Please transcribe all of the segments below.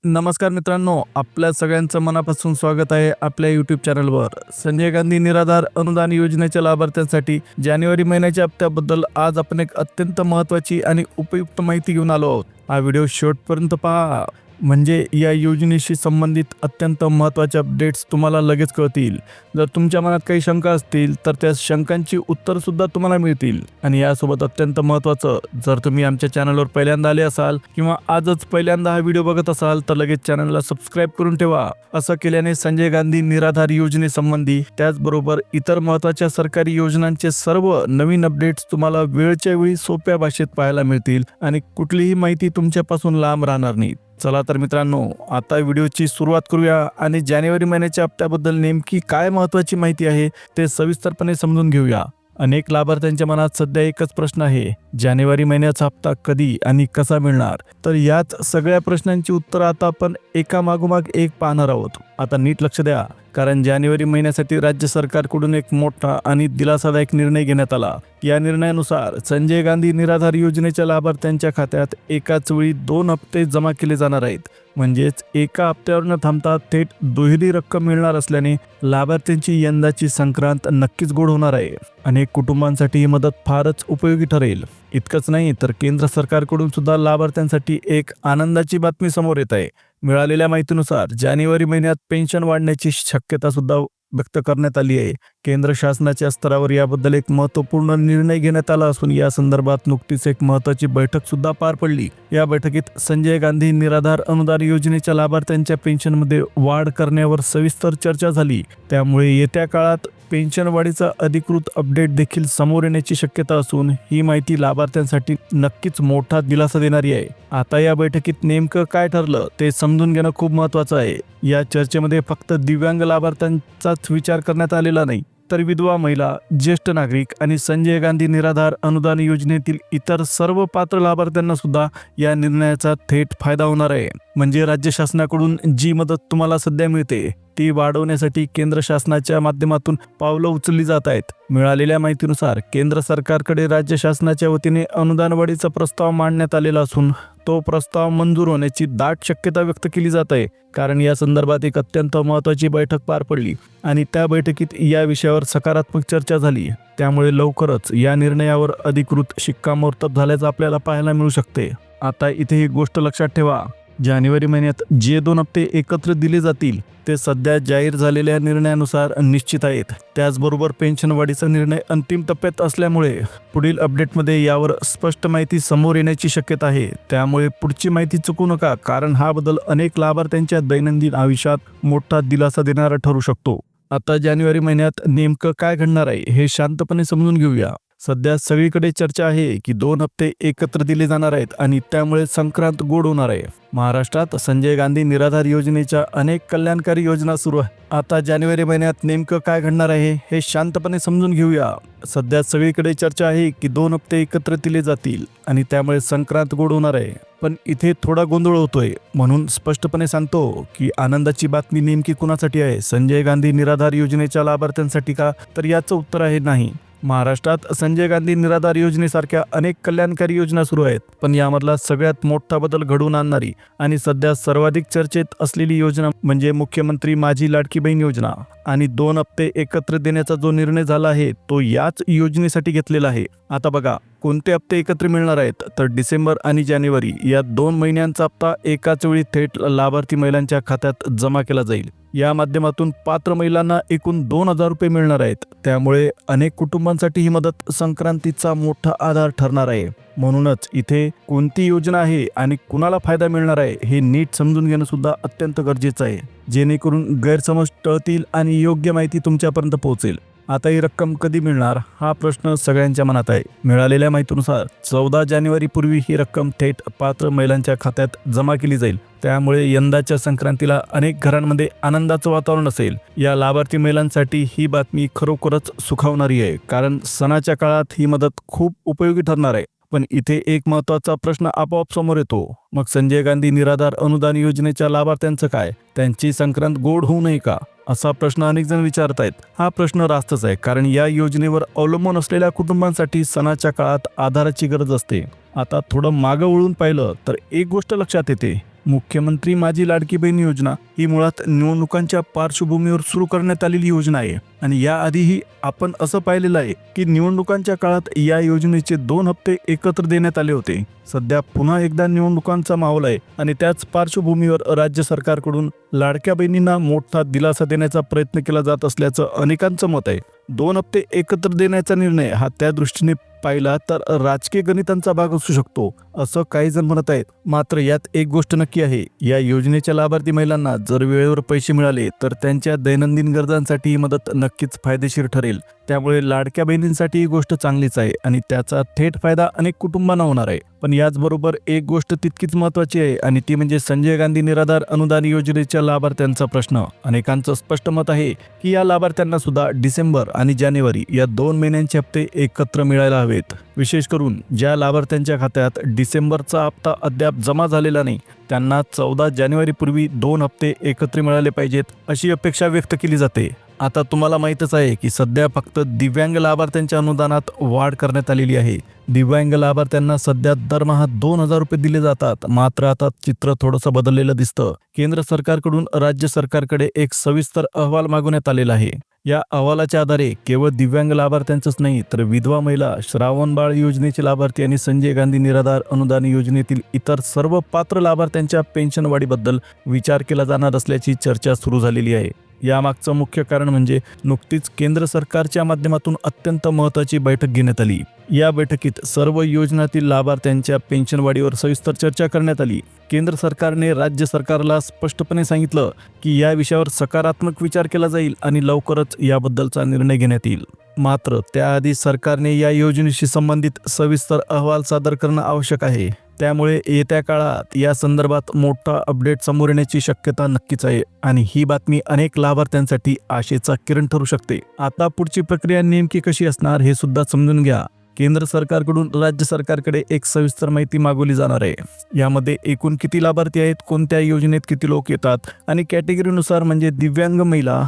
नमस्कार मित्रांनो, आपल्या सगळ्यांचं मनापासून स्वागत आहे आपल्या यूट्यूब चॅनलवर. संजय गांधी निराधार अनुदान योजनेच्या लाभार्थ्यांसाठी जानेवारी महिन्याच्या हप्त्याबद्दल आज आपण एक अत्यंत महत्त्वाची आणि उपयुक्त माहिती घेऊन आलो आहोत. हा व्हिडिओ शेवटपर्यंत पहा, म्हणजे या योजनेशी संबंधित अत्यंत महत्त्वाचे अपडेट्स तुम्हाला लगेच कळतील. जर तुमच्या मनात काही शंका असतील तर त्या शंकांची उत्तरसुद्धा तुम्हाला मिळतील. आणि यासोबत अत्यंत महत्त्वाचं, जर तुम्ही आमच्या चॅनलवर पहिल्यांदा आले असाल किंवा आजच पहिल्यांदा हा व्हिडिओ बघत असाल तर लगेच चॅनलला सबस्क्राईब करून ठेवा. असं केल्याने संजय गांधी निराधार योजनेसंबंधी त्याचबरोबर इतर महत्त्वाच्या सरकारी योजनांचे सर्व नवीन अपडेट्स तुम्हाला वेळच्या वेळी सोप्या भाषेत पाहायला मिळतील आणि कुठलीही माहिती तुमच्यापासून लांब राहणार नाही. चला तर मित्रांनो, आता व्हिडिओची सुरुवात करूया आणि जानेवारी महिन्याच्या हप्त्याबद्दल नेमकी काय महत्त्वाची माहिती आहे ते सविस्तरपणे समजून घेऊया. अनेक लाभार्थ्यांच्या मनात सध्या एकच प्रश्न आहे, जानेवारी महिन्याचा हप्ता कधी आणि कसा मिळणार? तर याच सगळ्या प्रश्नांची उत्तरं आता आपण एका मागोमाग एक पाहणार आहोत. आता नीट लक्ष द्या, कारण जानेवारी महिन्यासाठी राज्य सरकारकडून एक मोठा आणि दिलासादायक निर्णय घेण्यात आला. या निर्णयानुसार संजय गांधी निराधार योजनेच्या लाभार्थ्यांच्या खात्यात एकाच वेळी 2 हप्ते जमा केले जाणार आहेत. म्हणजेच एका हप्त्यावर न थांबता थेट दुहेरी रक्कम मिळणार असल्याने लाभार्थ्यांची यंदाची संक्रांत नक्कीच गोड होणार आहे. अनेक कुटुंबांसाठी ही मदत फारच उपयोगी ठरेल. इतकंच नाही तर केंद्र सरकारकडून सुद्धा लाभार्थ्यांसाठी एक आनंदाची बातमी समोर येत आहे. मिळालेल्या माहितीनुसार जानेवारी महिन्यात पेन्शन वाढण्याची शक्यता सुद्धा व्यक्त करण्यात आली आहे. केंद्र शासनाच्या स्तरावर याबद्दल एक महत्त्वपूर्ण निर्णय घेण्यात आला असून या संदर्भात नुकतीच एक महत्त्वाची बैठक सुद्धा पार पडली. या बैठकीत संजय गांधी निराधार अनुदान योजनेच्या लाभार्थ्यांच्या पेन्शनमध्ये वाढ करण्यावर सविस्तर चर्चा झाली. त्यामुळे येत्या काळात पेन्शन वाढीचा अधिकृत अपडेट देखील समोर येण्याची शक्यता असून ही माहिती लाभार्थ्यांसाठी नक्कीच मोठा दिलासा देणारी आहे. आता या बैठकीत नेमकं काय ठरलं ते समजून घेणं खूप महत्त्वाचं आहे. या चर्चेमध्ये फक्त दिव्यांग लाभार्थ्यांचाच विचार करण्यात आलेला नाही, तर विधवा महिला, ज्येष्ठ नागरिक आणि संजय गांधी निराधार अनुदान योजनेतील इतर सर्व पात्र लाभार्थ्यांना सुद्धा या निर्णयाचा थेट फायदा होणार आहे. म्हणजे राज्य शासनाकडून जी मदत तुम्हाला सध्या मिळते ती वाढवण्यासाठी केंद्र शासनाच्या माध्यमातून पावलं उचलली जात आहेत. मिळालेल्या माहितीनुसार केंद्र सरकारकडे राज्य शासनाच्या वतीने अनुदान वाढीचा प्रस्ताव मांडण्यात आलेला असून तो प्रस्ताव मंजूर होण्याची दाट शक्यता व्यक्त केली जात आहे. कारण या संदर्भात एक अत्यंत महत्त्वाची बैठक पार पडली आणि त्या बैठकीत या विषयावर सकारात्मक चर्चा झाली. त्यामुळे लवकरच या निर्णयावर अधिकृत शिक्कामोर्तब झाल्याचं आपल्याला पाहायला मिळू शकते. आता इथे ही गोष्ट लक्षात ठेवा, जानेवारी महिन्यात जे 2 हप्ते एकत्र दिले जातील ते सध्या जाहीर झालेल्या निर्णयानुसार निश्चित आहेत. त्याचबरोबर पेन्शन वाढीचा निर्णय अंतिम टप्प्यात असल्यामुळे पुढील अपडेटमध्ये यावर स्पष्ट माहिती समोर येण्याची शक्यता आहे. त्यामुळे पुढची माहिती चुकू नका, कारण हा बदल अनेक लाभार्थ्यांच्या दैनंदिन आयुष्यात मोठा दिलासा देणारा ठरू शकतो. आता जानेवारी महिन्यात नेमकं काय घडणार आहे हे शांतपणे समजून घेऊया. सध्या सगळीकडे चर्चा आहे की 2 हप्ते एकत्र दिले जाणार आहेत आणि त्यामुळे संक्रांत गोड होणार आहे. महाराष्ट्रात संजय गांधी निराधार योजनेच्या अनेक कल्याणकारी योजना सुरू आहे. आता जानेवारी महिन्यात नेमकं काय घडणार आहे हे शांतपणे समजून घेऊया. सध्या सगळीकडे चर्चा आहे की 2 हप्ते एकत्र दिले जातील आणि त्यामुळे संक्रांत गोड होणार आहे. पण इथे थोडा गोंधळ होतोय, म्हणून स्पष्टपणे सांगतो की आनंदाची बातमी नेमकी कुणासाठी आहे, संजय गांधी निराधार योजनेच्या लाभार्थ्यांसाठी का? तर याचं उत्तर आहे नाही. महाराष्ट्रात संजय गांधी निराधार योजनेसारख्या अनेक कल्याणकारी योजना सुरू आहेत, पण यामधला सगळ्यात मोठा बदल घडवून आणणारी आणि सध्या सर्वाधिक चर्चेत असलेली योजना म्हणजे मुख्यमंत्री माझी लाडकी बहीण योजना. आणि 2 हप्ते एकत्र देण्याचा जो निर्णय झाला आहे तो याच योजनेसाठी घेतलेला आहे. आता बघा, कोणते हप्ते एकत्र मिळणार आहेत, तर डिसेंबर आणि जानेवारी या 2 महिन्यांचा हप्ता एकाच वेळी थेट लाभार्थी महिलांच्या खात्यात जमा केला जाईल. या माध्यमातून पात्र महिलांना एकूण 2,000 रुपये मिळणार आहेत. त्यामुळे अनेक कुटुंबांसाठी ही मदत संक्रांतीचा मोठा आधार ठरणार आहे. म्हणूनच इथे कोणती योजना आहे आणि कुणाला फायदा मिळणार आहे हे नीट समजून घेणं सुद्धा अत्यंत गरजेचं आहे, जेणेकरून गैरसमज टळतील आणि योग्य माहिती तुमच्यापर्यंत पोहोचेल. आता ही रक्कम कधी मिळणार हा प्रश्न सगळ्यांच्या मनात आहे. मिळालेल्या माहितीनुसार 14 जानेवारी पूर्वी ही रक्कम थेट पात्र महिलांच्या खात्यात जमा केली जाईल. त्यामुळे यंदाच्या संक्रांतीला अनेक घरांमध्ये आनंदाचं वातावरण असेल. या लाभार्थी महिलांसाठी ही बातमी खरोखरच सुखावणारी आहे, कारण सणाच्या काळात ही मदत खूप उपयोगी ठरणार आहे. पण इथे एक महत्त्वाचा प्रश्न आपोआप समोर येतो, मग संजय गांधी निराधार अनुदान योजनेच्या लाभार्थ्यांचं काय? त्यांची संक्रांत गोड होऊ नये का? असा प्रश्न अनेक जण विचारत आहेत. हा प्रश्न रास्तच आहे, कारण या योजनेवर अवलंबून असलेल्या कुटुंबांसाठी सणाच्या काळात आधाराची गरज असते. आता थोडं मागं वळून पाहिलं तर एक गोष्ट लक्षात येते, मुख्यमंत्री माझी लाडकी बहीण योजना ही मुळात निवडणुकांच्या पार्श्वभूमीवर सुरू करण्यात आलेली योजना आहे आणि याआधीही आपण असं पाहिलेलं आहे की निवडणुकांच्या काळात या योजनेचे 2 हप्ते एकत्र देण्यात आले होते. सध्या पुन्हा एकदा निवडणुकांचा माहोल आहे आणि त्याच पार्श्वभूमीवर राज्य सरकारकडून लाडक्या बहिणींना मोठा दिलासा देण्याचा प्रयत्न केला जात असल्याचं अनेकांचं मत आहे. 2 हप्ते एकत्र देण्याचा निर्णय हा त्या दृष्टीने पाहिला तर राजकीय गणितांचा भाग असू शकतो असं काही जण म्हणत आहेत. मात्र यात एक गोष्ट नक्की आहे, या योजनेच्या लाभार्थी महिलांना जर वेळेवर पैसे मिळाले तर त्यांच्या दैनंदिन गरजांसाठी ही मदत नक्कीच फायदेशीर ठरेल. त्यामुळे लाडक्या बहिणींसाठी ही गोष्ट चांगलीच आहे आणि त्याचा थेट फायदा अनेक कुटुंबांना होणार आहे. पण याचबरोबर एक गोष्ट तितकीच महत्त्वाची आहे आणि ती म्हणजे संजय गांधी निराधार अनुदान योजनेच्या लाभार्थ्यांचा प्रश्न. अनेकांचं स्पष्ट मत आहे की या लाभार्थ्यांना सुद्धा डिसेंबर आणि जानेवारी या 2 महिन्यांचे हप्ते एकत्र मिळायला हवेत. विशेष करून ज्या लाभार्थ्यांच्या खात्यात डिसेंबरचा हप्ता अद्याप जमा झालेला नाही त्यांना 14 जानेवारीपूर्वी 2 हप्ते एकत्र मिळाले पाहिजेत अशी अपेक्षा व्यक्त केली जाते. आता तुम्हाला माहीतच आहे की सध्या फक्त दिव्यांग लाभार्थ्यांच्या अनुदानात वाढ करण्यात आलेली आहे. दिव्यांग लाभार्थ्यांना सध्या दरमहा 2,000 रुपये दिले जातात. मात्र आता चित्र थोडंसं बदललेलं दिसतं. केंद्र सरकारकडून राज्य सरकारकडे एक सविस्तर अहवाल मागवण्यात आलेला आहे. या अहवालाच्या आधारे केवळ दिव्यांग लाभार्थ्यांचंच नाही तर विधवा महिला, श्रावण बाळ योजनेचे लाभार्थी आणि संजय गांधी निराधार अनुदान योजनेतील इतर सर्व पात्र लाभार्थ्यांच्या पेन्शन वाढीबद्दल विचार केला जाणार असल्याची चर्चा सुरू झालेली आहे. यामागचं मुख्य कारण म्हणजे नुकतीच केंद्र सरकारच्या माध्यमातून अत्यंत महत्त्वाची बैठक घेण्यात आली. या बैठकीत सर्व योजनातील लाभार्थ्यांच्या पेन्शन वाढीवर सविस्तर चर्चा करण्यात आली. केंद्र सरकारने राज्य सरकारला स्पष्टपणे सांगितलं की या विषयावर सकारात्मक विचार केला जाईल आणि लवकरच याबद्दलचा निर्णय घेण्यात येईल. मात्र त्याआधी सरकारने या योजनेशी संबंधित सविस्तर अहवाल सादर करणं आवश्यक आहे. त्यामुळे येत्या काळात या संदर्भात मोठा अपडेट समोर येण्याची शक्यता नक्कीच आहे आणि ही बातमी अनेक लाभार्थ्यांसाठी आशेचा किरण ठरू शकते. आता पुढची प्रक्रिया नेमकी कशी असणार हे सुद्धा समजून घ्या. केंद्र सरकारकडून राज्य सरकारकडे एक सविस्तर माहिती मागवली जाणार आहे. यामध्ये एकूण किती लाभार्थी आहेत, कोणत्या योजनेत किती लोक येतात आणि कॅटेगरीनुसार म्हणजे दिव्यांग महिला,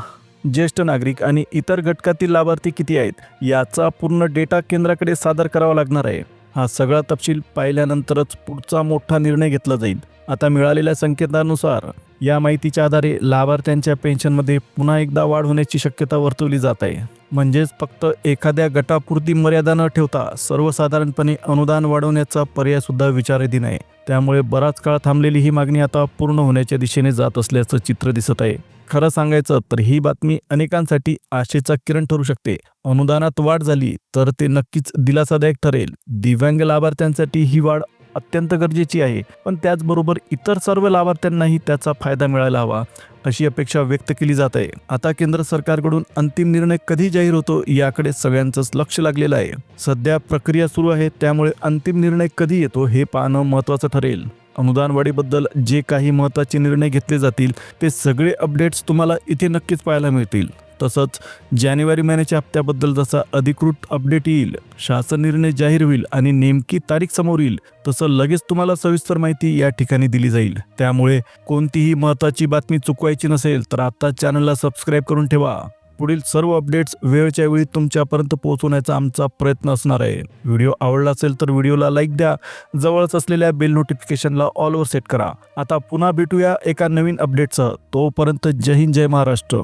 ज्येष्ठ नागरिक आणि इतर घटकातील लाभार्थी किती आहेत याचा पूर्ण डेटा केंद्राकडे सादर करावा लागणार आहे. हा सगळा तपशील पाहिल्यानंतरच पुढचा मोठा निर्णय घेतला जाईल. आता मिळालेल्या संकेतानुसार या माहितीच्या आधारे लाभार्थ्यांच्या पेन्शनमध्ये पुन्हा एकदा वाढ होण्याची शक्यता वर्तवली जात आहे. म्हणजेच फक्त एखाद्या गटापुरती मर्यादा न ठेवता सर्वसाधारणपणे अनुदान वाढवण्याचा पर्याय सुद्धा विचाराधीन आहे. त्यामुळे बराच काळ थांबलेली ही मागणी आता पूर्ण होण्याच्या दिशेने जात असल्याचं चित्र दिसत आहे. खरं सांगायचं तर ही बातमी अनेकांसाठी आशेचा किरण ठरू शकते. अनुदानात वाढ झाली तर ते नक्कीच दिलासादायक ठरेल. दिव्यांग लाभार्थ्यांसाठी ही वाढ अत्यंत गरजेची आहे, पण त्याचबरोबर इतर सर्व लाभार्थ्यांनाही त्याचा फायदा मिळायला हवा अशी अपेक्षा व्यक्त केली जात आहे. आता केंद्र सरकारकडून अंतिम निर्णय कधी जाहीर होतो याकडे सगळ्यांचंच लक्ष लागलेलं आहे. सध्या प्रक्रिया सुरू आहे, त्यामुळे अंतिम निर्णय कधी येतो हे पाहणं महत्त्वाचं ठरेल. अनुदान वाढीबद्दल जे काही महत्त्वाचे निर्णय घेतले जातील ते सगळे अपडेट्स तुम्हाला इथे नक्कीच पाहायला मिळतील. तसंच जानेवारी महिन्याच्या हप्त्याबद्दल जसा अधिकृत अपडेट येईल, शासन निर्णय जाहीर होईल आणि नेमकी तारीख समोर येईल तसं लगेच तुम्हाला सविस्तर माहिती या ठिकाणी दिली जाईल. त्यामुळे कोणतीही महत्त्वाची बातमी चुकवायची नसेल तर आता चॅनलला सबस्क्राईब करून ठेवा. पुढील सर्व अपडेट्स वेळच्या वेळी तुमच्यापर्यंत पोहोचवण्याचा आमचा प्रयत्न असणार आहे. व्हिडिओ आवडला असेल तर व्हिडिओला लाईक द्या. जवळच असलेल्या बेल नोटिफिकेशनला ऑलवर सेट करा. आता पुन्हा भेटूया एका नवीन अपडेटसह. तोपर्यंत जय हिंद, जय महाराष्ट्र.